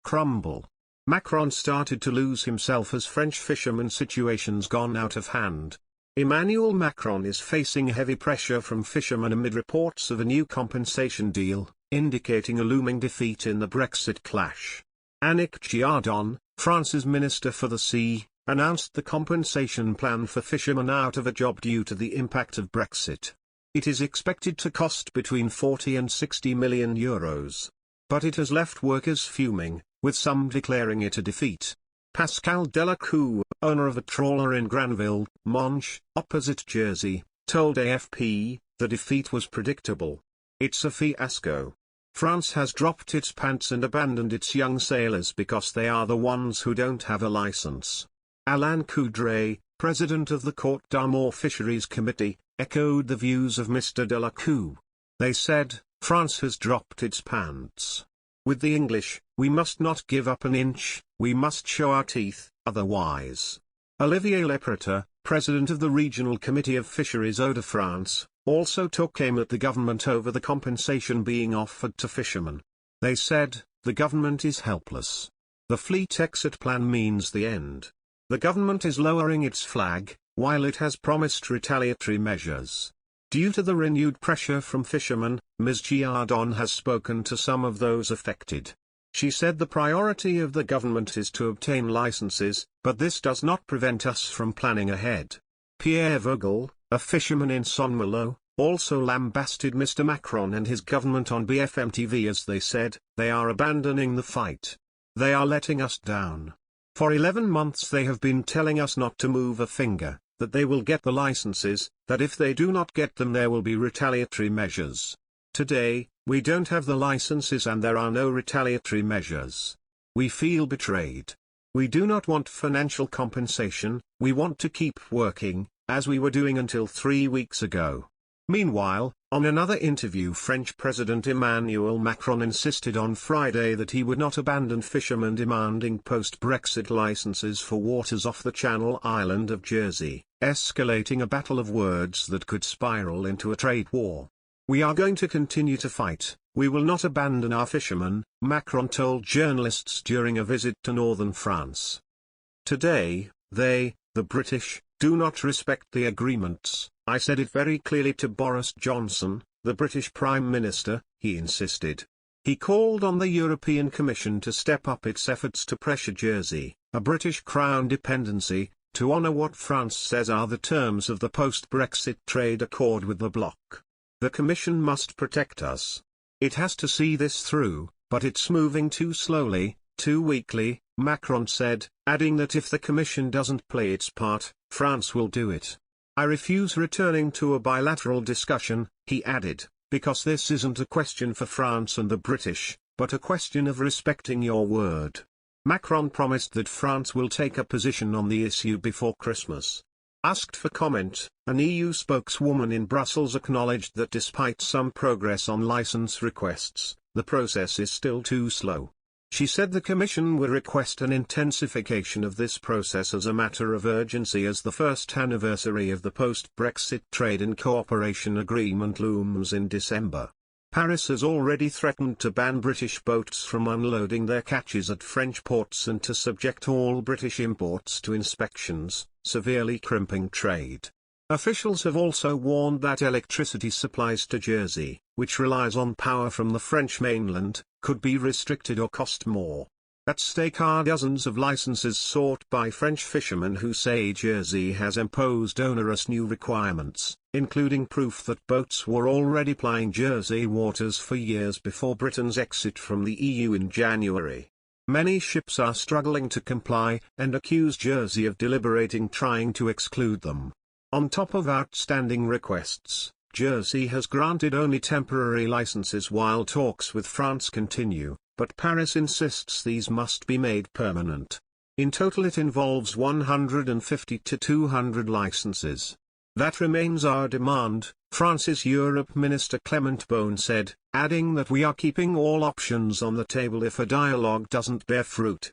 CRUMBLE. Macron started to lose himself as French fisherman situation's gone out of hand. Emmanuel Macron is facing heavy pressure from fishermen amid reports of a new compensation deal, indicating a looming defeat in the Brexit clash. Annick Girardin, France's Minister for the Sea, announced the compensation plan for fishermen out of a job due to the impact of Brexit. It is expected to cost between 40 and 60 million euros. But it has left workers fuming, with some declaring it a defeat. Pascal Delacour, owner of a trawler in Granville, Manche, opposite Jersey, told AFP, the defeat was predictable. It's a fiasco. France has dropped its pants and abandoned its young sailors because they are the ones who don't have a license. Alain Coudray, president of the Côte d'Armor Fisheries Committee, echoed the views of Mr. Delacour. They said, France has dropped its pants. With the English, we must not give up an inch, we must show our teeth, otherwise. Olivier Lepreter, president of the Regional Committee of Fisheries Hauts-de-France, also took aim at the government over the compensation being offered to fishermen. They said, the government is helpless. The fleet exit plan means the end. The government is lowering its flag, while it has promised retaliatory measures. Due to the renewed pressure from fishermen, Ms. Girardin has spoken to some of those affected. She said the priority of the government is to obtain licenses, but this does not prevent us from planning ahead. Pierre Vogel, a fisherman in Saint-Malo, also lambasted Mr. Macron and his government on BFM TV as they said, they are abandoning the fight. They are letting us down. For 11 months they have been telling us not to move a finger, that they will get the licenses, that if they do not get them there will be retaliatory measures. Today, we don't have the licenses and there are no retaliatory measures. We feel betrayed. We do not want financial compensation, we want to keep working, as we were doing until 3 weeks ago. Meanwhile, on another interview French President Emmanuel Macron insisted on Friday that he would not abandon fishermen demanding post-Brexit licenses for waters off the Channel Island of Jersey, escalating a battle of words that could spiral into a trade war. We are going to continue to fight, we will not abandon our fishermen, Macron told journalists during a visit to northern France. Today, they, the British, do not respect the agreements. I said it very clearly to Boris Johnson, the British Prime Minister, he insisted. He called on the European Commission to step up its efforts to pressure Jersey, a British Crown dependency, to honour what France says are the terms of the post-Brexit trade accord with the bloc. The Commission must protect us. It has to see this through, but it's moving too slowly, too weakly, Macron said, adding that if the Commission doesn't play its part, France will do it. I refuse returning to a bilateral discussion, he added, because this isn't a question for France and the British, but a question of respecting your word. Macron promised that France will take a position on the issue before Christmas. Asked for comment, an EU spokeswoman in Brussels acknowledged that despite some progress on license requests, the process is still too slow. She said the Commission will request an intensification of this process as a matter of urgency as the first anniversary of the post-Brexit Trade and Cooperation Agreement looms in December. Paris has already threatened to ban British boats from unloading their catches at French ports and to subject all British imports to inspections, severely crimping trade. Officials have also warned that electricity supplies to Jersey, which relies on power from the French mainland, could be restricted or cost more. At stake are dozens of licenses sought by French fishermen who say Jersey has imposed onerous new requirements, including proof that boats were already plying Jersey waters for years before Britain's exit from the EU in January. Many ships are struggling to comply, and accuse Jersey of deliberating trying to exclude them. On top of outstanding requests, Jersey has granted only temporary licenses while talks with France continue, but Paris insists these must be made permanent. In total it involves 150 to 200 licenses. That remains our demand, France's Europe Minister Clement Beaune said, adding that we are keeping all options on the table if a dialogue doesn't bear fruit.